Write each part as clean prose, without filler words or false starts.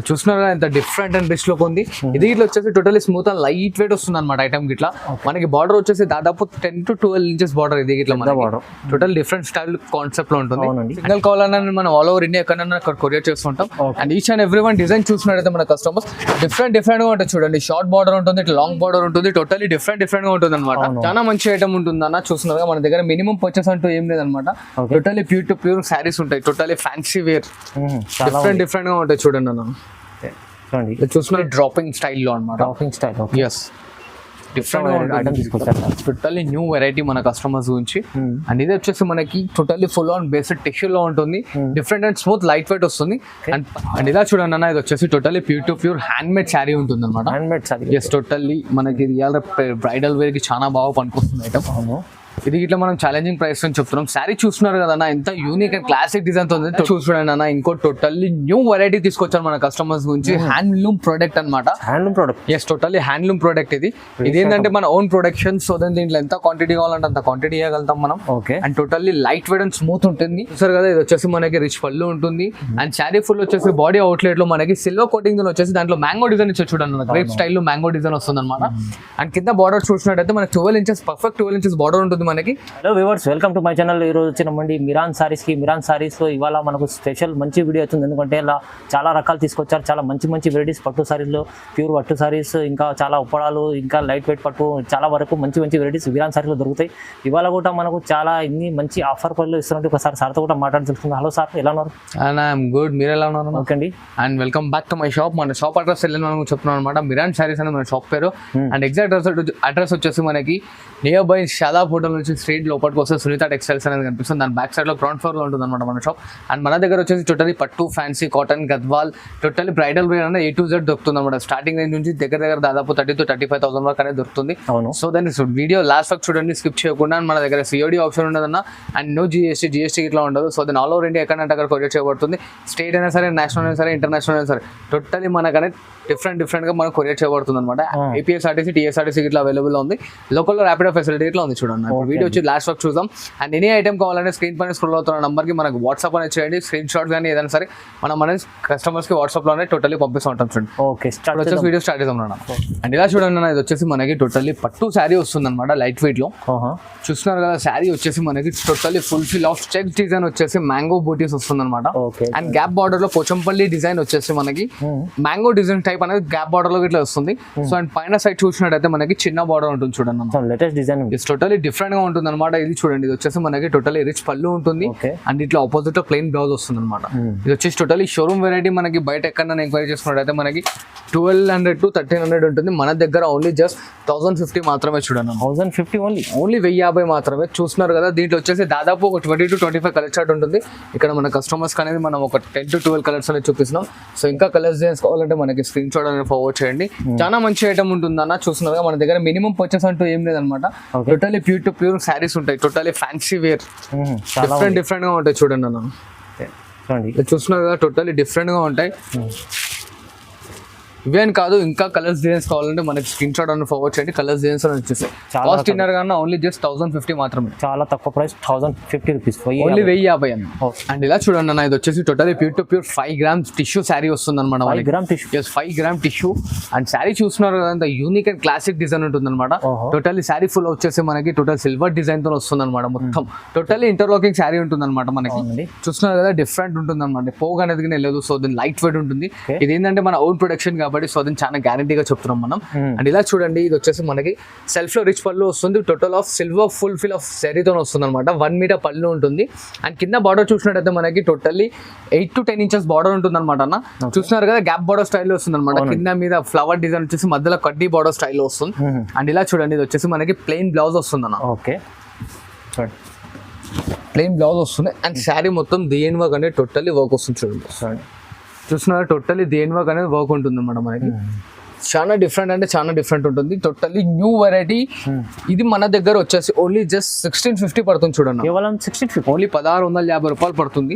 చూస్తున్నారు ఎంత different and rich look ఉంది. ఇది ఇట్లా వచ్చేసి totally smooth and light weight వస్తుంది అనమాట ఐటమ్ గిట్లా. మనకి బార్డర్ వచ్చేసి దాదాపు 10 to 12 inches బార్డర్ ఇది ఇట్లా border total different style concept లో ఉంటుంది. సింగిల్ కావాలన్నా మనం ఆల్ ఓవర్ ఇండియా ఎక్కడన్నా అక్కడ కొరియర్ చేస్తుంటాం. And each and every one design చూసినట్టయితే మన కస్టమర్స్ డిఫరెంట్ గా ఉంటుంది. చూడండి షార్ట్ బార్డర్ ఉంటుంది, ఇట్లా లాంగ్ బార్డర్ ఉంటుంది, టోటల్లీ డిఫరెంట్ గా ఉంటుంది అనమాట. చాలా మంచి ఐటమ్ ఉంటుంది అన్న. చూస్తున్నారు మన దగ్గర మినిమం పర్చేస్ అంటూ ఏం లేదనమాట. Totally pure to pure saris ఉంటాయి, టోటల్లీ ఫ్యాన్సీ వేర్ డిఫరెంట్ గా ఉంటాయి. చూడండి అన్న చూస్తున్నారు డ్రాపింగ్ స్టైల్లో అనమాట. Draping style yes different item తీసుకొచ్చారు. టోటల్లీ న్యూ వెరైటీ మన కస్టమర్స్ గురించి. అండ్ ఇది వచ్చేసి మనకి totally full on based tissue లో ఉంటుంది, different and smooth light weight వస్తుంది. అండ్ ఇలా చూడండి అన్న, ఇది వచ్చేసి totally pure to pure hand made sari ఉంటుంది అనమాట. Hand made sari yes totally మనకి ఇవాళ బ్రైడల్ వేర్ కి చాలా బాగా పనికొస్తుంది ఐటమ్. ఇది ఇట్లా మనం ఛాలెంజింగ్ ప్రైస్ అని చెప్తున్నాం. శారీ చూస్తున్నారు కదా ఎంత యూనిక్ అండ్ క్లాసిక్ డిజైన్ తో చూసుకోండి అన్న. ఇంకో టోటల్లీ న్యూ వెరైటీ తీసుకొచ్చారు మన కస్టమర్స్ గురించి. హ్యాండ్లూమ్ ప్రొడక్ట్ అనమాట. Handloom product yes totally handloom product ఇది. ఇదేంటంటే మన ఓన్ ప్రొడక్షన్. సో దీంట్లో ఎంత క్వాంటిటీ కావాలంటే అంత క్వాంటిటీ ఇవ్వగలుగుతాం మనం. And totally light weight and smooth ఉంటుంది. చూసారు కదా ఇది వచ్చేసి మనకి రిచ్ పళ్ళు ఉంటుంది. అండ్ శారీ ఫుల్ వచ్చేసి బాడీ అవుట్లెట్ లో మనకి సిల్వర్ కోటింగ్ వచ్చేసి దాంట్లో మ్యాంగో డిజైన్ ఇచ్చి చూడండి, గ్రేప్ స్టైల్ లో మ్యాంగో డిజైన్ వస్తుంది అనమాట. అండ్ కింద బార్డర్ చూసినట్టయితే మనకి 12 inches పర్ఫెక్ట్ 12 inches బార్డర్ ఉంటుంది మనకి. Hello viewers, welcome to my channel. ఈరోజు వచ్చినామండి మిరాన్ సారీస్కి. మిరాన్ సారీస్లో ఇవాళ మనకు స్పెషల్ మంచి వీడియో అవుతుంది. ఎందుకంటే ఇలా చాలా రకాలు తీసుకొచ్చారు, చాలా మంచి వెరైటీస్ పట్టు సారీస్లో, ప్యూర్ పట్టు సారీస్, ఇంకా చాలా ఉప్పడాలు, ఇంకా లైట్ వెయిట్ పట్టు, చాలా వరకు మంచి వెరైటీస్ మిరాన్ సారీస్లో దొరుకుతాయి. ఇవాళ కూడా మనకు చాలా ఇన్ని మంచి ఆఫర్ పళ్ళు ఇస్తున్నట్టు ఒకసారి సార్తో కూడా మాట్లాడి తెలుసుకుందాం. హలో సార్, ఎలా ఉన్నారు? గుడ్, మీరు ఎలా ఉన్నారు? ఓకే అండి. And welcome back to my shop. మన షాప్ అడ్రస్ మనం చెప్తున్నాం అనమాట. మిరాన్ సారీస్ అనేది మన షాప్ పేరు. అండ్ ఎగ్జాక్ట్ అడ్రస్ వచ్చేసి మనకి నియర్ బై షాదాబ్ హోటల్ నుంచి స్ట్రీట్ లోపలికి వస్తే సునీత టెక్స్టైల్స్ అనేది కనిపిస్తుంది. దాని బ్యాక్ సైడ్ లో గ్రౌండ్ ఫ్లోర్ లో ఉంటుంది అనమాట మన షాప్. అండ్ మన దగ్గర వచ్చేసి టోటలీ పట్టు, fancy, cotton, Gadwal, totally bridal wear అనేది A to Z దొరుకుతుంది అనమాట. స్టార్టింగ్ రేంజ్ నుంచి దగ్గర దాదాపు 30,000 to 35,000 వరకు అనేది దొరుకుతుంది. సో దాన్ని వీడియో లాస్ట్ వరకు చూడండి, స్కిప్ చేయకుండా. మన దగ్గర COD ఆప్షన్ ఉండదన్న. అండ్ నో GST ఇట్లా ఉండదు. సో దాని ఆల్ ఓవర్ ఇండియా ఎక్కడంటే అక్కడ కొరియర్ చేయబడుతుంది. స్టేట్ అయినా సరే, నేషనల్ అయినా సరే, ఇంటర్నేషనల్ అయినా సరే, టోటలీ మనకనే డిఫరెంట్ గా మనకు కొరియర్ చేయబడుతుంది అనమాట. APSRTC, TSRTC ఇట్లా అవైలబుల్ ఉంది. లోకల్ లో ర్యాపిడో ఫెసిలిటీ ఇట్లా ఉంది. చూడండి వీడియో వచ్చి లాస్ట్ వరకు చూద్దాం. అండ్ ఎనీ ఐటమ్ కావాలంటే స్క్రీన్ పైన స్క్రోల్ అవుతున్న నంబర్కి మనకు వాట్సాప్ అనేది చేయండి. స్క్రీన్ షాట్ కానీ ఏదైనా సరే మన కస్టమర్స్కి వాట్సాప్లోనే టోటల్లీ పంపిస్తూ ఉంటాం. చూడండి ఓకే, వచ్చేసి వీడియో స్టార్ట్ చేద్దాం. అండ్ ఇలా చూడండి అన్న, ఇది వచ్చేసి మనకి టోటల్లీ పట్టు శారీ వస్తుంది అనమాట, లైట్ వెయిట్ లో. చూస్తున్నారు కదా శారీ వచ్చేసి మనకి totally full of checks design వచ్చేసి మ్యాంగో బూటీస్ వస్తుంది అనమాట. అండ్ గ్యాప్ బార్డర్ లో పోచంపల్లి డిజైన్ వచ్చేసి మనకి మ్యాంగో డిజైన్ టైప్ అనేది గ్యాప్ బార్డర్ లో ఇట్లా వస్తుంది. సో అండ్ పైన సైడ్ చూసినట్టయితే మనకి చిన్న బార్డర్ ఉంటుంది. చూడండి లేటెస్ట్ డిజైన్ టోటల్లీ డిఫరెంట్ గా ఉంటుంది అనమాట. ఇది చూడండి, ఇది వచ్చేసి మనకి టోటలీ రిచ్ పళ్ళు ఉంటుంది. అండ్ ఇట్లా ఆపోజిట్ ప్లెయిన్ బ్లౌజ్ వస్తుంది అనమాట. ఇది వచ్చేసి టోటలీ షోరూమ్ వెరైటీ. మనకి బయట ఎక్కడైనా ఎంక్వైరీ చేసుకున్నట్టయితే మనకి 1200 to 1300 ఉంటుంది. మన దగ్గర ఓన్లీ జస్ట్ 1050 మాత్రమే. చూడండి 1050 ఓన్లీ 1050 మాత్రమే. చూస్తున్నారు కదా, దీంట్లో వచ్చేసి దాదాపు ఒక 20 to 25 కలర్ చార్ట్ ఉంటుంది. ఇక్కడ మన కస్టమర్స్ అనేది మనం ఒక 10 to 12 కలర్స్ అనేది చూపిస్తున్నాం. సో ఇంకా కలర్స్ డిజైన్స్ కావాలంటే మనకి స్క్రీన్ షాట్ అనేది ఫార్వర్డ్ చేయండి. చాలా మంచి ఐటమ్ ఉంటుంది అన్న. చూస్తున్నారు మన దగ్గర మినిమం పర్చేస్ అంటూ ఏం లేదనమాట. Totally pure to pure saris ఉంటాయి, టోటలీ ఫ్యాన్సీ వేర్ డిఫరెంట్ గా ఉంటాయి. చూడండి అన్న, చూస్తున్నారు కదా టోటలీ డిఫరెంట్ గా ఉంటాయి. ఇవేం కాదు, ఇంకా కలర్స్ డిజైన్స్ కావాలంటే మనకి స్క్రీన్ షాట్ అని ఫార్వర్డ్ చేయండి. కలర్స్ డిజైన్స్ అని వచ్చేసాయి. కాస్ట్ ఇన్నర్ కన్నా ఓన్లీ జస్ట్ 1050 మాత్రమే. చాలా తక్కువ ప్రైస్, 1050 రూపీస్, ఓన్లీ 1050 అన్న. అండ్ ఇలా చూడండి అన్న, ఇది వచ్చేసి totally pure to pure 5 grams tissue sari వస్తుంది అనమాట. 5 grams tissue, 5 grams tissue. And sari చూస్తున్నారు కదా, యూనిక్ అండ్ క్లాసిక్ డిజైన్ ఉంటుంది అనమాట. టోటలీ శారీ ఫుల్ వచ్చేసి మనకి టోటల్ సిల్వర్ డిజైన్ తో వస్తుంది అనమాట. మొత్తం టోటలీ ఇంటర్లాకింగ్ శారీ ఉంటుంది అనమాట. మనకి చూస్తున్నారు కదా డిఫరెంట్ ఉంటుంది అనమాట. పోగ్ అనేది వెళ్ళదు. సో దీని లైట్ వెయిట్ ఉంటుంది. ఇది ఏంటంటే మన ఓన్ ప్రొడక్షన్ కాబట్టి సో దీని చాలా గ్యారంటీగా చెప్తున్నాం మనం. అండ్ ఇలా చూడండి, ఇది వచ్చేసి మనకి సెల్ఫ్ లో రిచ్ పళ్ళు వస్తుంది. Total of silver full fill of శారీతో వస్తుంది అనమాట. 1 meter పళ్ళు ఉంటుంది. అండ్ కింద బార్డర్ చూసినట్టయితే మనకి టోటల్లీ 8 to 10 inches బార్డర్ ఉంటుంది అనమాట అన్న. చూస్తున్నారు కదా గ్యాప్ బార్డర్ స్టైల్లో వస్తుంది అనమాట. కింద మీద ఫ్లవర్ డిజైన్ వచ్చేసి మధ్యలో కడ్డీ బార్డర్ స్టైల్లో వస్తుంది. అండ్ ఇలా చూడండి, ఇది వచ్చేసి మనకి ప్లెయిన్ బ్లౌజ్ వస్తుంది అన్న. ఓకే, ప్లెయిన్ బ్లౌజ్ వస్తుంది. అండ్ శారీ మొత్తం దేని వర్క్ అనేది టోటల్లీ వర్క్ వస్తుంది. చూడండి చూస్తున్నారు టోటల్లీ దేని వర్క్ అనేది వర్క్ ఉంటుంది అనమాట. మనకి చాలా డిఫరెంట్ అంటే చాలా డిఫరెంట్ ఉంటుంది. Totally new variety. ఇది మన దగ్గర వచ్చేసి ఓన్లీ జస్ట్ 1650 పడుతుంది. చూడండి కేవలం 1650, ఓన్లీ 1650 రూపాయలు పడుతుంది.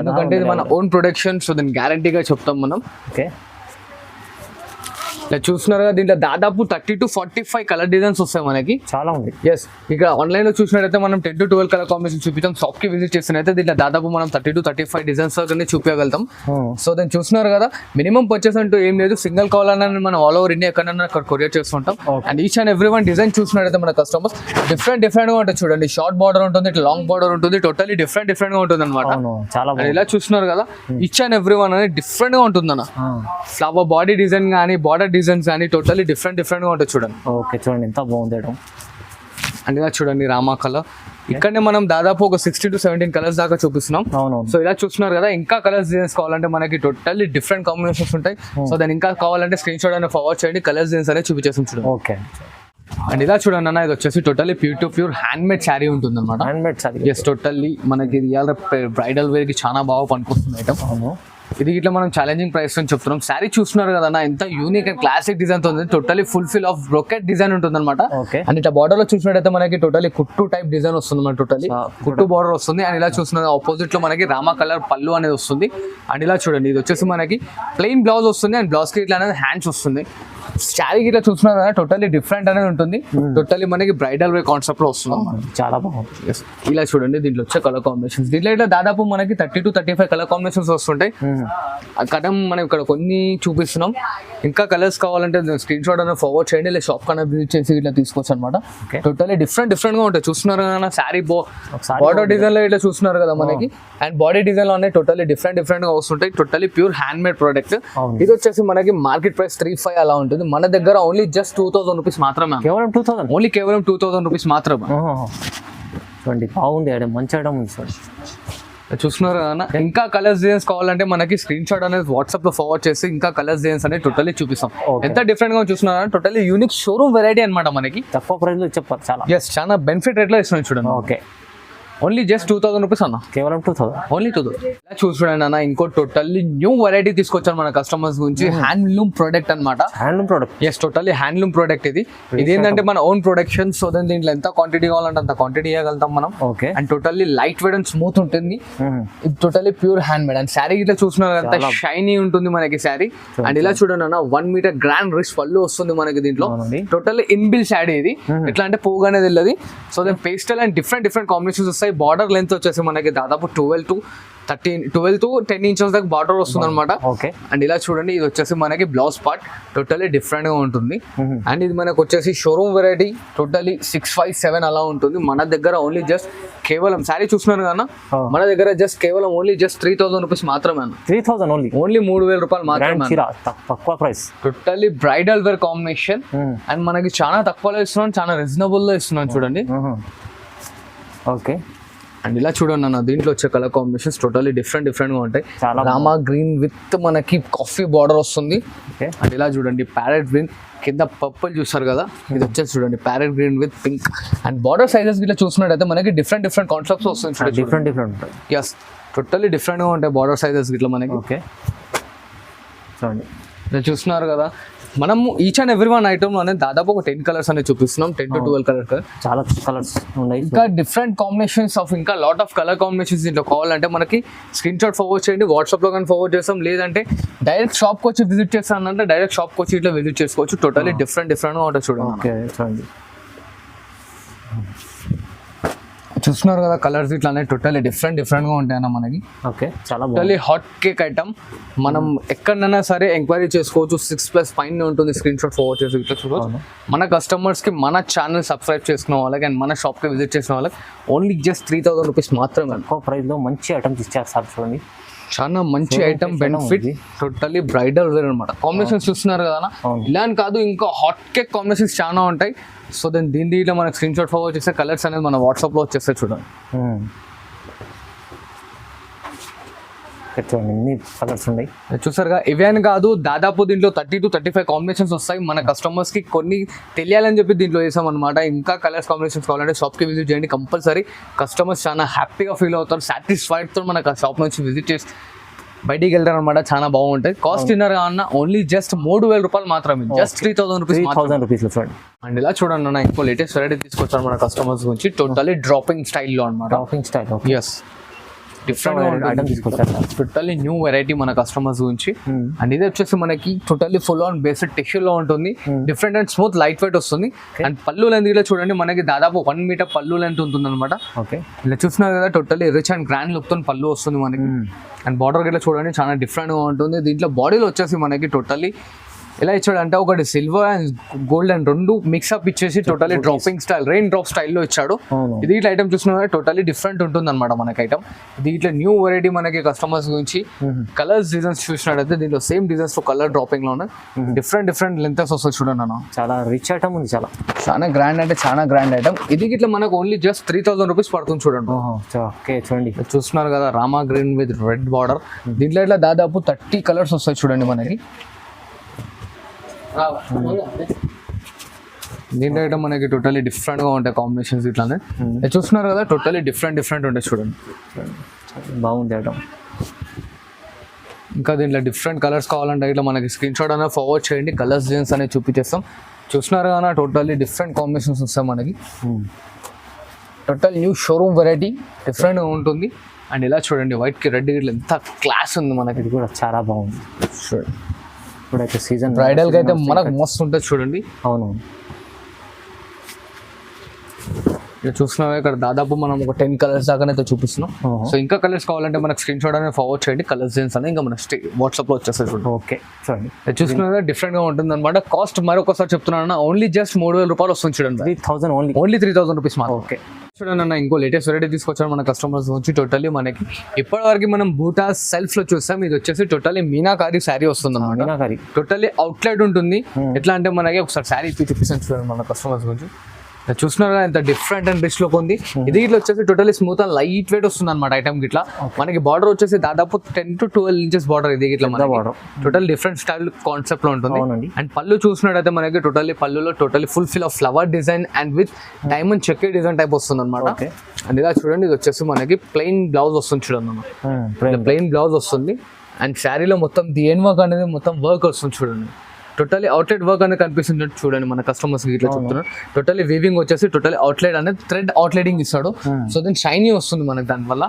ఎందుకంటే ఇది మన ఓన్ ప్రొడక్షన్. సో దీన్ని గ్యారంటీగా చెప్తాం మనం. ఓకే, ఇలా చూస్తున్నారు కదా, దీంట్లో దాదాపు 30 to 45 కలర్ డిజైన్స్ వస్తాయి మనకి. చాలా ఉంది. ఎస్, ఇక ఆన్లైన్ లో చూసినట్టయితే మనం 10 to 12 కలర్ కాంబినేషన్ చూపించాం. షాప్ కి విజిట్ చేసినైతే దీంట్లో దాదాపు మనం 30 to 35 డిజైన్స్ చూపించగలుగుతాం. సో దాన్ని చూస్తున్నారు కదా, మినిమం పర్చేస్ అంటూ ఏం లేదు. సింగిల్ కావాలన్నా మనం ఆల్ ఓవర్ ఇండియా ఎక్కడన్నా అక్కడ కొరియర్ చేస్తుంటాం. And each and every one design చూసినట్టయితే మన కస్టమర్స్ డిఫరెంట్ గా ఉంటుంది. చూడండి, షార్ట్ బార్డర్ ఉంటుంది, లాంగ్ బార్డర్ ఉంటుంది, టోటల్లీ డిఫరెంట్ గా ఉంటుంది అనమాట. చాలా ఇలా చూస్తున్నారు కదా, ఈచ్ అండ్ ఎవ్రీ వన్ అనేది డిఫరెంట్ గా ఉంటుంది అన్న. ఫ్లవర్ బాడీ డిజైన్ కానీ బార్డర్ డిజైన్స్ కానీ టోటల్లీ డిఫరెంట్ గా ఉంటుంది. చూడండి, ఓకే చూడండి ఎంత బాగుంది. అండ్ ఇలా చూడండి రామా కలర్. ఇక్కడనే మనం దాదాపు ఒక 16 to 17 కలర్స్ దాకా చూపిస్తున్నాం. సో ఇలా చూస్తున్నారు కదా, ఇంకా కలర్స్ డిజైన్స్ కావాలంటే మనకి టోటల్లీ డిఫరెంట్ కాంబినేషన్స్ ఉంటాయి. సో దాని ఇంకా కావాలంటే స్క్రీన్ షాట్ అనేది ఫార్వర్డ్ చేయండి, కలర్స్ డిజైన్స్ అనేది చూపించేస్తాం. చూడండి, ఓకే. అండ్ ఇలా చూడండి అన్న, ఇది వచ్చేసి totally pure hand made sari ఉంటుంది అనమాట. Hand made sari. Yes, totally మనకి ఇవాళ బ్రైడల్ వేర్ కి చాలా బాగా పనికొస్తుంది ఐటమ్. ఇది ఇట్లా మనం ఛాలెంజింగ్ ప్రైస్ అని చెప్తున్నాం. శారీ చూస్తున్నారు కదా, ఎంత యూనిక్ అండ్ క్లాసిక్ డిజైన్ తో ఉంది. Totally full of brocade design ఉంటుంది అనమాట. అండ్ ఇట్లా బార్డర్ లో చూసినట్టయితే మనకి టోటల్లీ కుట్టు టైప్ డిజైన్ వస్తుంది అనమాట. టోటల్లీ కుట్టు బార్డర్ వస్తుంది. అండ్ ఇలా చూస్తున్నారు ఆపోజిట్ లో మనకి రామా కలర్ పళ్ళు అనేది వస్తుంది. అండ్ ఇలా చూడండి, ఇది వచ్చేసి మనకి ప్లెయిన్ బ్లౌజ్ వస్తుంది. అండ్ బ్లౌజ్ కి ఇట్లా అనేది హ్యాండ్స్ వస్తుంది. శారీకి ఇట్లా చూస్తున్నారు కదా, టోటల్లీ డిఫరెంట్ అనేది ఉంటుంది. టోటల్లీ మనకి బ్రైడల్ వే కాన్సెప్ట్ లో వస్తుంది. చాలా బాగుంది. ఇలా చూడండి, దీంట్లో వచ్చే కలర్ కాంబినేషన్స్, దీంట్లో ఇట్లా దాదాపు మనకి 30 to 35 కలర్ కాంబినేషన్స్ వస్తుంటాయి. కటం మనం ఇక్కడ కొన్ని చూపిస్తున్నాం. ఇంకా కలర్స్ కావాలంటే స్క్రీన్ షాట్ అనేది ఫార్వర్డ్ చేయండి, లేదా షాప్ కన్నా విజిట్ చేసి ఇట్లా తీసుకోవచ్చు అనమాట. టోటల్లీ డిఫరెంట్ గా ఉంటాయి. చూస్తున్నారు కదా, శారీ బార్డర్ డిజైన్ లో ఇట్లా చూస్తున్నారు కదా మనకి. అండ్ బాడీ డిజైన్ లో టోటల్లీ డిఫరెంట్ గా వస్తుంటాయి. Totally pure hand made product. ఇది వచ్చేసి మనకి మార్కెట్ ప్రైస్ 3,500 అలా ఉంటుంది. మన దగ్గర ఓన్లీ జస్ట్ 2,000 రూపీస్ మాత్రమే. కేవలం 2,000, ఓన్లీ కేవలం 2,000 రూపీస్ మాత్రమే. చూడండి, బాగుంది ఐటమ్, మంచి ఐటమ్ ఉంది. చూస్తున్నారు కదా, ఇంకా కలర్స్ డిజైన్స్ కావాలంటే మనకి స్క్రీన్ షాట్ అనేది వాట్సాప్ లో ఫార్వర్డ్ చేసి ఇంకా కలర్స్ డిజైన్స్ అనేది టోటల్లీ చూపిస్తాం. ఎంత డిఫరెంట్ గా చూస్తున్నారు, టోటల్లీ యూనిక్ షోరూమ్ వెరైటీ అనమాట. మనకి తక్కువ ప్రైస్ లో చెప్పారు. చాలా బెనిఫిట్ రేట్ లో ఇస్తున్నాం. చూడండి, ఓకే, ఓన్లీ జస్ట్ 2,000 రూపీస్ అన్న, కేవలం 2,000, ఓన్లీ 2,000. చూడండి అన్న, ఇంకో టోటల్లీ న్యూ వెరైటీ తీసుకొచ్చారు మన కస్టమర్స్ గురించి. హ్యాండ్లూమ్ ప్రోడక్ట్ అనమాట. Handloom product. Yes, totally handloom product. ఇది ఏంటంటే మన ఓన్ ప్రొడక్షన్. సో దీంట్లో ఎంత క్వాంటిటీ కావాలంటే అంత క్వాంటిటీ ఇవ్వగలుగుతాం మనం. Okay. And totally light weight and smooth ఉంటుంది. ఇది totally pure hand made. And sari ఇట్లా చూస్తున్నారు అంత షైనీ ఉంటుంది మనకి శారీ. అండ్ ఇలా చూడండి అన్న, 1 మీటర్ గ్రాండ్ రిచ్ పళ్ళు వస్తుంది మనకి దీంట్లో. టోటల్లీ ఇన్బిల్ శారీ ఇది. ఎట్లా అంటే పోగానే వెళ్ళదు. సో దాని పేస్టల్ అండ్ డిఫరెంట్ కాంబినేషన్స్ వస్తాయి. బార్డర్ లెంత్ వచ్చేసి మనకి దాదాపు 12 to 10 inches దాకా బార్డర్ వస్తుంది అనమాట. అండ్ ఇలా చూడండి, ఇది వచ్చేసి మనకి బ్లౌజ్ పార్ట్ టోటల్లీ డిఫరెంట్ గా ఉంటుంది. అండ్ ఇది మనకు వచ్చేసి షోరూమ్ వెరైటీ. టోటల్లీ 657 అలా ఉంటుంది. మన దగ్గర ఓన్లీ జస్ట్ కేవలం శారీ చూస్తున్నారు కదా, మన దగ్గర జస్ట్ కేవలం ఓన్లీ జస్ట్ 3,000 రూపీస్ మాత్రమే. 3,000 ఓన్లీ 3,000 రూపాయలు మాత్రమే. తక్కువ price. Totally bridal wear combination. And మనకి చాలా తక్కువలో ఇస్తున్నాం, చాలా రీజనబుల్ లో ఇస్తున్నాం. చూడండి, ఓకే. అండ్ ఇలా చూడండి అన్న, దీంట్లో వచ్చే కలర్ కాంబినేషన్స్ టోటల్లీ డిఫరెంట్ గా ఉంటాయి. రామా గ్రీన్ విత్ మనకి కాఫీ బార్డర్ వస్తుంది. అండ్ ఇలా చూడండి, ప్యారెట్ గ్రీన్ కింద పర్పుల్ చూస్తారు కదా, ఇది వచ్చేసి చూడండి parrot green with pink. And border sizes ఇట్లా చూసినట్టయితే మనకి డిఫరెంట్ కాన్సెప్ట్స్ వస్తుంది. డిఫరెంట్. ఎస్, టోటల్లీ డిఫరెంట్ గా ఉంటాయి బార్డర్ సైజెస్ ఇట్లా మనకి. ఓకే, చూడండి, ఇలా చూస్తున్నారు కదా, మనం each and every one item అనేది దాదాపు ఒక 10 కలర్స్ అనేది చూపిస్తున్నాం. 10 to 12 కలర్స్. చాలా కలర్స్ ఉన్నాయి. ఇంకా డిఫరెంట్ కాంబినేషన్స్ ఆఫ్ ఇంకా లాట్ ఆఫ్ కలర్ కాంబినేషన్స్ దీంట్లో కావాలంటే మనకి స్క్రీన్ షాట్ ఫార్వర్డ్ చేయండి, వాట్సాప్ లో కానీ ఫార్వర్డ్ చేస్తాం. లేదంటే డైరెక్ట్ షాప్ కి వచ్చి విజిట్ చేస్తానంటే డైరెక్ట్ షాప్ కి వచ్చి ఇట్లా విజిట్ చేసుకోవచ్చు. టోటల్లీ డిఫరెంట్ గా ఉంటుంది. చూడండి, చూస్తున్నారు కదా, కలర్స్ ఇట్లా అనేది టోటల్లీ డిఫరెంట్ గా ఉంటాయి అన్న మనకి. ఓకే, చాలా టోటల్లీ హాట్ కేక్ ఐటమ్. మనం ఎక్కడైనా సరే ఎంక్వైరీ చేసుకోవచ్చు. 6+ పైన ఉంటుంది. స్క్రీన్ షాట్ ఫార్వర్డ్ చేసి ఇట్లా చూడవచ్చు. మన కస్టమర్స్ కి మన ఛానల్ సబ్స్క్రైబ్ చేసుకున్న వాళ్ళకి అండ్ మన షాప్ కి విజిట్ చేసిన వాళ్ళకి ఓన్లీ జస్ట్ 3,000 రూపీస్ మాత్రమే. తక్కువ ప్రైస్ లో మంచి ఐటమ్స్ ఇచ్చారు సార్. చూడండి, చాలా మంచి item, benefit. Totally bridal wear అనమాట. కాంబినేషన్స్ చూస్తున్నారు కదా, ఇలా అని కాదు, ఇంకా హాట్ కేక్ కాంబినేషన్స్ చాలా ఉంటాయి. సో దీంట్లో మనకి స్క్రీన్ షాట్ ఫార్వర్డ్ చేస్తే కలర్స్ అనేది మన వాట్సాప్ లో వచ్చేస్తాయి. చూడండి, ఎన్ని కలర్స్ ఉన్నాయి చూసారుగా. ఇవే అని కాదు, దాదాపు దీంట్లో 30 to 35 కాంబినేషన్స్ వస్తాయి. మన కస్టమర్స్ కి కొన్ని తెలియాలని చెప్పి దీంట్లో చేసాం అనమాట. ఇంకా కలర్స్ కాంబినేషన్స్ కావాలంటే షాప్ కి విజిట్ చేయండి కంపల్సరీ. కస్టమర్స్ చాలా హ్యాపీగా ఫీల్ అవుతారు, సాటిస్ఫైడ్ తో మన షాప్ నుంచి విజిట్ చేసి బయటికి వెళ్తారు అనమాట. చాలా బాగుంటాయి. కాస్ట్ డిన్నర్ అన్న ఓన్లీ జస్ట్ 3,000 రూపాయలు మాత్రమే. Just 3,000 rupees. 3,000 రూపీస్ లో చూడండి. అండ్ ఇలా చూడండి అన్న, ఇంకో లేటెస్ట్ వెరైటీ తీసుకొచ్చారు మన కస్టమర్స్ గురించి. టోటల్లీ డ్రాపింగ్ స్టైల్లో అనమాట. Draping style. Yes, different item తీసుకొచ్చారు. టోటల్లీ న్యూ వెరైటీ మన కస్టమర్స్ గురించి. అండ్ ఇది వచ్చేసి మనకి totally full on based tissue లో ఉంటుంది, different and smooth light weight వస్తుంది. అండ్ పళ్ళు లెంత్ ఇలా చూడండి మనకి దాదాపు 1 మీటర్ పళ్ళు లెంత్ ఉంటుంది అనమాట. ఓకే, ఇలా చూస్తున్నారు కదా totally rich and grand look తో పళ్ళు వస్తుంది మనకి. అండ్ బార్డర్ గిట్లా చూడండి చాలా డిఫరెంట్ గా ఉంటుంది. దీంట్లో బాడీలో వచ్చేసి మనకి టోటల్లీ ఎలా ఇచ్చాడు అంటే ఒకటి సిల్వర్ అండ్ గోల్డ్ అండ్ రెండు మిక్స్అప్ ఇచ్చేసి totally dropping style, rain drop స్టైల్లో ఇచ్చాడు. ఇది ఇట్లా ఐటమ్ చూసినా టోటలీ డిఫరెంట్ ఉంటుంది అనమాట మనకి ఐటమ్. ఇది ఇట్లా న్యూ వెరైటీ మనకి కస్టమర్స్ గురించి. కలర్స్ డిజైన్స్ చూసినట్టయితే దీంట్లో సేమ్ డిజైన్స్ లో కలర్ డ్రాపింగ్ లో ఉన్నాయి. డిఫరెంట్ లెంతెస్ వస్తాయి చూడండి అన్న. చాలా రిచ్ ఐటమ్ ఉంది, చాలా గ్రాండ్ అంటే చాలా గ్రాండ్ ఐటమ్. ఇది ఇట్లా మనకు ఓన్లీ జస్ట్ 3000 రూపీస్ పడుతుంది చూడండి. ఓకే, చూడండి చూస్తున్నారు కదా Rama green with red border. దీంట్లో ఇట్లా దాదాపు 30 కలర్స్ వస్తాయి చూడండి మనకి. దీంట్లో అయితే మనకి టోటలీ డిఫరెంట్ గా ఉంటాయి కాంబినేషన్స్. ఇట్లానే చూస్తున్నారు కదా టోటలీ డిఫరెంట్ ఉంటాయి చూడండి. బాగుంది ఐటమ్. ఇంకా దీంట్లో డిఫరెంట్ కలర్స్ కావాలంటే ఇట్లా మనకి స్క్రీన్ షాట్ అనేది ఫార్వర్డ్ చేయండి, కలర్స్ డిజైన్స్ అనేది చూపించేస్తాం. చూస్తున్నారు కదా టోటల్లీ డిఫరెంట్ కాంబినేషన్స్ వస్తాయి మనకి. Total new showroom variety different గా ఉంటుంది. అండ్ ఇలా చూడండి వైట్ కి రెడ్ గిట్ల ఎంత క్లాస్ ఉంది మనకి. ఇది కూడా చాలా బాగుంది చూడండి. ఇప్పుడైతే సీజన్ బ్రైడల్ కి అయితే మనకు మస్తు ఉంటుంది చూడండి. అవును, ఇక చూస్తున్నాం ఇక్కడ దాదాపు మనం ఒక 10 కలర్స్ దాకా అయితే చూపిస్తున్నాం. సో ఇంకా కలర్స్ కావాలంటే మనకు స్క్రీన్ షాట్ అనేది ఫార్వర్డ్ చేయండి, కలర్స్ డిజైన్స్ అని ఇంకా మన వాట్సాప్ లో వచ్చేస్తాయి చూడండి. ఓకే, చూడండి చూసుకున్నా డిఫరెంట్ గా ఉంటుంది అనమాట. కాస్ట్ మరొకసారి చెప్తున్నాను, ఓన్లీ జస్ట్ 3000 రూపాయలు వస్తుంది చూడండి. 3000 ఓన్లీ 3000 రూపీస్ మాత్రం. ఓకే, చూడండి అన్న ఇంకో లేటెస్ట్ వెరైటీ తీసుకొచ్చారు మన కస్టమర్స్ నుంచి. టోటల్లీ మనకి ఇప్పటివరకు మనం బూటా సెల్ఫ్ లో చూస్తాం, ఇది వచ్చేసి టోటల్లీ మీనాకారి శారీ వస్తుంది అనమాట. మీనాకారి టోటల్లీ అవుట్లెట్ ఉంటుంది. ఎట్లా అంటే మనకి ఒకసారి శారీ చూపిస్తాను చూడండి మన కస్టమర్స్ గురించి. చూస్తున్నారు ఎంత డిఫరెంట్ అండ్ రిచ్ లుక్ ఉంది. ఇది ఇట్లా వచ్చేసి totally smooth and light weight వస్తుంది అనమాట ఐటమ్ గిట్లా. మనకి బార్డర్ వచ్చేసి దాదాపు 10 to 12 ఇంచెస్ బార్డర్. ఇది ఇట్లా టోటల్ డిఫరెంట్ స్టైల్ కాన్సెప్ట్ లో ఉంటుంది. అండ్ పళ్ళు చూసినట్టయితే మనకి టోటల్లీ పళ్ళులో totally full fill of flower design and with diamond chikki design type వస్తుంది అనమాట. అండ్ ఇలా చూడండి ఇది వచ్చేసి మనకి ప్లెయిన్ బ్లౌజ్ వస్తుంది చూడండి అన్న. ప్లెయిన్ బ్లౌజ్ వస్తుంది. అండ్ శారీలో మొత్తం దియన్ వర్క్ అనేది మొత్తం వర్క్ వస్తుంది చూడండి. టోటలీ అవుట్లెట్ వర్క్ అనేది కనిపిస్తుంది చూడండి మన కస్టమర్స్ ఇట్లా చెప్తున్నారు. టోటలీ వీవింగ్ వచ్చేసి టోటలీ అవుట్లెట్ అనేది థ్రెడ్ అవుట్లెటింగ్ ఇస్తాడు. సో దెన్ షైనీ వస్తుంది మనకి దానివల్ల.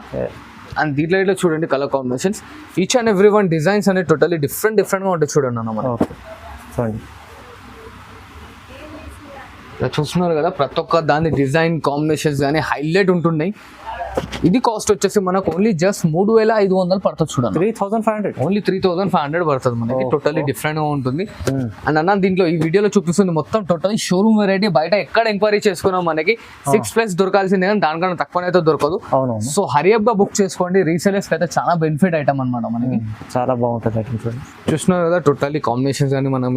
అండ్ దీంట్లో ఇట్లా చూడండి colour combinations, each and every one designs అనేది టోటలీ డిఫరెంట్ గా ఉంటాయి చూడండి అన్న మనం. చూడండి ఇలా చూస్తున్నారు కదా ప్రతి ఒక్క దాని డిజైన్ కాంబినేషన్స్ కానీ హైలైట్ ఉంటున్నాయి. ఇది కాస్ట్ వచ్చేసి మనకు ఓన్లీ జస్ట్ 3500 పడుతుంది చూడండి. 3500 ఓన్లీ 3500 పడుతుంది మనకి. టోటల్లీ డిఫరెంట్ గా ఉంటుంది. అండ్ అన్న దీంట్లో ఈ వీడియోలో చూపిస్తుంది మొత్తం టోటల్ షోరూమ్ వెరైటీ. బయట ఎక్కడ ఎంక్వైరీ చేసుకున్నాం మనకి 6+ దొరకాల్సిందే కానీ దానికన్నా తక్కువనైతే దొరకదు. సో హరియప్ గా బుక్ చేసుకోండి. రీసేలర్స్ అయితే చాలా బెనిఫిట్ ఐటమ్ అనమాట మనకి. చాలా బాగుంటుంది ఐటమ్ చూడండి. చూస్తున్నారు కదా టోటల్లీ కాంబినేషన్స్ కానీ మనం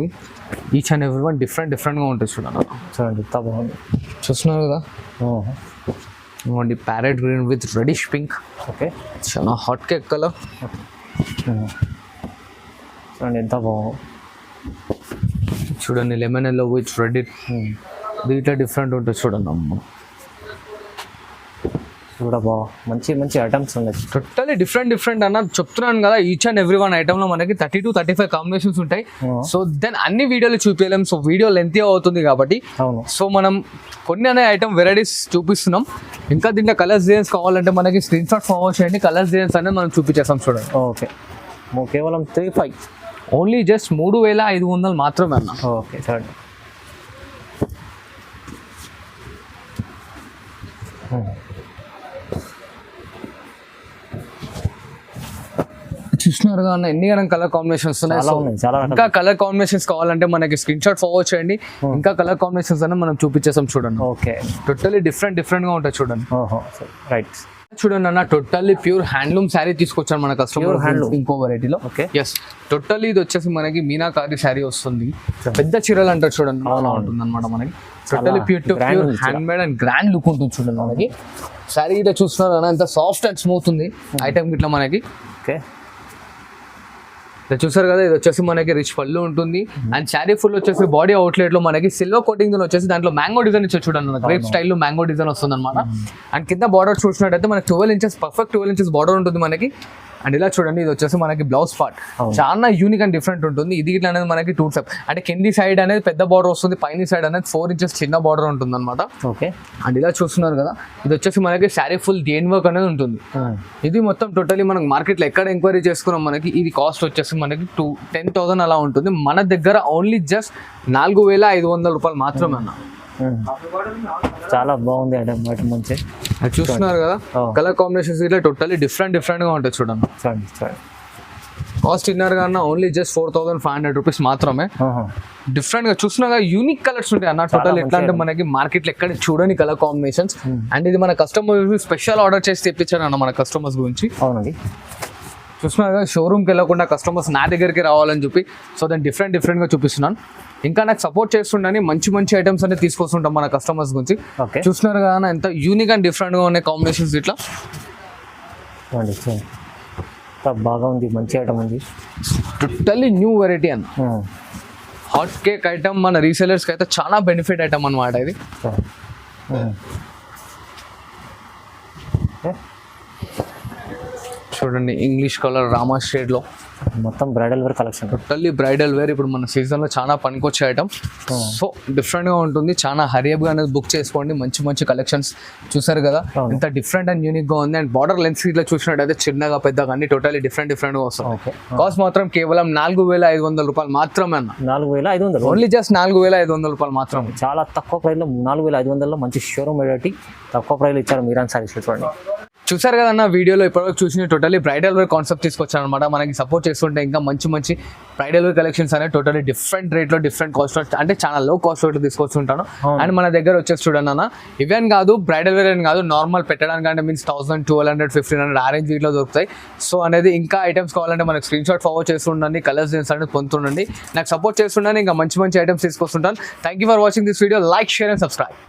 each and every one different గా ఉంటుంది చూడండి. చూడండి ఎంత బాగుంది. చూస్తున్నారు కదా ఇవ్వండి parrot green with reddish pink. Okay, చాలా హాట్ కేక్ కలర్. చూడండి ఎంత బాగుంది. చూడండి లెమన్ ఎల్లో విత్ రెడ్. దీంట్లో డిఫరెంట్ ఉంటుంది చూడండి అమ్మ. కూడా మంచి ఐటమ్స్ ఉన్నాయి. టోటల్లీ డిఫరెంట్ అన్న చెప్తున్నాను కదా. Each and every one item లో మనకి 30 to 35 కాంబినేషన్స్ ఉంటాయి. సో దెన్ అన్ని వీడియోలు చూపించలేము. సో వీడియో లెంత్ అవుతుంది కాబట్టి సో మనం కొన్ని అనే ఐటమ్ వెరైటీస్ చూపిస్తున్నాం. ఇంకా దీంట్లో కలర్స్ డిజైన్స్ కావాలంటే మనకి స్క్రీన్ షాట్ ఫార్వర్డ్ చేయండి, కలర్స్ డిజైన్స్ అనేది మనం చూపించేస్తాం చూడండి. ఓకే, కేవలం 35 ఓన్లీ జస్ట్ 3500 మాత్రమే అన్న. ఓకే, చూడండి చూస్తున్నారు కదా ఎన్ని కలర్ కాంబినేషన్స్ ఉన్నాయి. ఇంకా కలర్ కాంబినేషన్స్ కావాలంటే మనకి స్క్రీన్ షాట్ ఫార్వర్డ్ చేయండి. ఇంకా కలర్ కాంబినేషన్స్ అనేది మనం చూపించేసాం చూడండి. ఓకే, టోటల్లీ డిఫరెంట్ గా ఉంటాయి చూడండి. రైట్, చూడండి అన్న టోటల్లీ ప్యూర్ హ్యాండ్లూమ్ శారీ తీసుకొచ్చాను మన కస్టమర్. ఇంకో వెరైటీలో ఎస్ టోటల్లీ ఇది వచ్చేసి మనకి మీనాకారి శారీ వస్తుంది. పెద్ద చీరలు అంటారు చూడండి అలా ఉంటుంది అనమాట మనకి. Totally pure hand made and grand look ఉంటుంది చూడండి మనకి. శారీ ఇట్లా చూస్తున్నారు అన్న ఎంత సాఫ్ట్ అండ్ స్మూత్ ఉంది ఐటమ్ ఇట్లా మనకి. ఓకే, చూసారు కదా ఇది వచ్చేసి మనకి రిచ్ పళ్ళు ఉంటుంది. అండ్ శారీ ఫుల్ వచ్చేసి బాడీ అవుట్లెట్ లో మనకి సిల్వర్ కోటింగ్ వచ్చేసి దాంట్లో మ్యాంగో డిజైన్ ఇచ్చి చూడండి. గ్రేప్ స్టైల్ మ్యాంగో డిజైన్ వస్తుంది అనమాట. అండ్ కింద బార్డర్ చూసినట్టయితే మనకి 12 ఇంచెస్ పర్ఫెక్ట్ 12 ఇంచెస్ బార్డర్ ఉంటుంది మనకి. అండ్ ఇలా చూడండి ఇది వచ్చేసి మనకి బ్లౌజ్ పార్ట్ చాలా యూనిక్ అండ్ డిఫరెంట్ ఉంటుంది. ఇది ఇట్లా అనేది మనకి 2 టైప్ అంటే కింది సైడ్ అనేది పెద్ద బార్డర్ వస్తుంది, పైన సైడ్ అనేది 4 ఇంచెస్ చిన్న బార్డర్ ఉంటుంది అనమాట. ఓకే అండ్ ఇలా చూస్తున్నారు కదా ఇది వచ్చేసి మనకి శారీ ఫుల్ దేన్ వర్క్ అనేది ఉంటుంది. ఇది మొత్తం టోటలీ మనకి మార్కెట్లో ఎక్కడ ఎంక్వైరీ చేసుకున్నాం మనకి ఇది కాస్ట్ వచ్చేసి మనకి 10,000 అలా ఉంటుంది. మన దగ్గర ఓన్లీ జస్ట్ 4,500 రూపాయలు మాత్రమే అన్న. చాలా బాగుంది అంటే బయట మంచి అది చూస్తున్నారు కదా కలర్ కాంబినేషన్స్ ఇట్లా టోటలీ డిఫరెంట్ గా ఉంటుంది చూడండి. కాస్ట్ ఇన్నర్ గా ఓన్లీ జస్ట్ 4,500 రూపీస్ మాత్రమే. డిఫరెంట్ గా చూస్తున్నా యూనిక్ కలర్స్ ఉంటాయి అన్న. టోటల్ ఎట్లా అంటే మనకి మార్కెట్ లో ఎక్కడ చూడని కలర్ కాంబినేషన్స్. అండ్ ఇది మన కస్టమర్స్ స్పెషల్ ఆర్డర్ చేసి తెప్పించారు అన్న మన కస్టమర్స్ గురించి. అవునండి చూస్తున్నారు కదా షోరూమ్కి వెళ్ళకుండా కస్టమర్స్ నా దగ్గరికి రావాలని చెప్పి సో దాన్ని డిఫరెంట్గా చూపిస్తున్నాను. ఇంకా నాకు సపోర్ట్ చేస్తుండని మంచి ఐటమ్స్ అనేది తీసుకొస్తుంటాం మన కస్టమర్స్ గురించి. చూస్తున్నారు కదా ఎంత యూనిక్ అండ్ డిఫరెంట్గా ఉన్నాయి కాంబినేషన్స్ ఇట్లా. బాగా ఉంది మంచి ఐటమ్ ఉంది టోటల్లీ న్యూ వెరైటీ అన్న. హాట్ కేక్ ఐటమ్ మన రీసెలర్స్కి అయితే చాలా బెనిఫిట్ ఐటమ్ అనమాట ఇది. చూడండి ఇంగ్లీష్ కలర్ రామా షేడ్ లో మొత్తం bridal wear collection. Totally bridal wear ఇప్పుడు మన సీజన్ లో చాలా పనికొచ్చే ఐటమ్. సో డిఫరెంట్ గా ఉంటుంది, చాలా హరియబ్ గా అనేది బుక్ చేసుకోండి. మంచి కలెక్షన్స్ చూసారు కదా ఎంత డిఫరెంట్ అండ్ యూనిక్ గా ఉంది. అండ్ బార్డర్ లెన్స్ ఇట్లా చూసినట్టయితే చిన్నగా పెద్దగా అన్ని టోటల్లీ డిఫరెంట్ గా వస్తుంది. కాస్ట్ మాత్రం కేవలం 4,500 రూపాయలు మాత్రమే అన్న. 4,500 ఓన్లీ జస్ట్ 4,500 రూపాయలు మాత్రమే. చాలా తక్కువ ప్రైస్ లో 4,500 లో మంచి షోరూమ్ వెరైటీ తక్కువ ప్రైస్ లో ఇచ్చారు మీరాన్ సారీస్. చూడండి చూసారు కదా అన్న వీడియోలో ఇప్పటివరకు చూసిన టోటలీ బ్రైడల్ వేర్ కాన్సెప్ట్ తీసుకొచ్చాను అనమాట. మనకి సపోర్ట్ చేస్తుంటే ఇంకా మంచి బ్రైడల్ వేర్ కలెక్షన్స్ అనేది టోటలీ డిఫరెంట్ రేట్లో డిఫరెంట్ కాస్ట్ అంటే చాలా లో కాస్ట్ లో తీసుకొస్తుంటాను. అండ్ మన దగ్గర వచ్చేసి చూడండి అన్న ఇవేం కాదు బ్రైడల్ వేర్ అని కాదు నార్మల్ పెట్టడానికి అంటే మీన్స్ 1,000, 1,200, 1,500 ఆరెంజ్ వీటిలో దొరుకుతాయి. సో అనేది ఇంకా ఐటమ్స్ కావాలంటే మనకి స్క్రీన్ షాట్ ఫార్వర్డ్ చేస్తుండండి, కలర్స్ డిజైన్స్ అనేది పొందుతుండండి. నాకు సపోర్ట్ చేస్తుండని ఇంకా మంచి ఐటమ్స్ తీసుకొస్తుంటాను. Thank you for watching this video. Like, share and subscribe.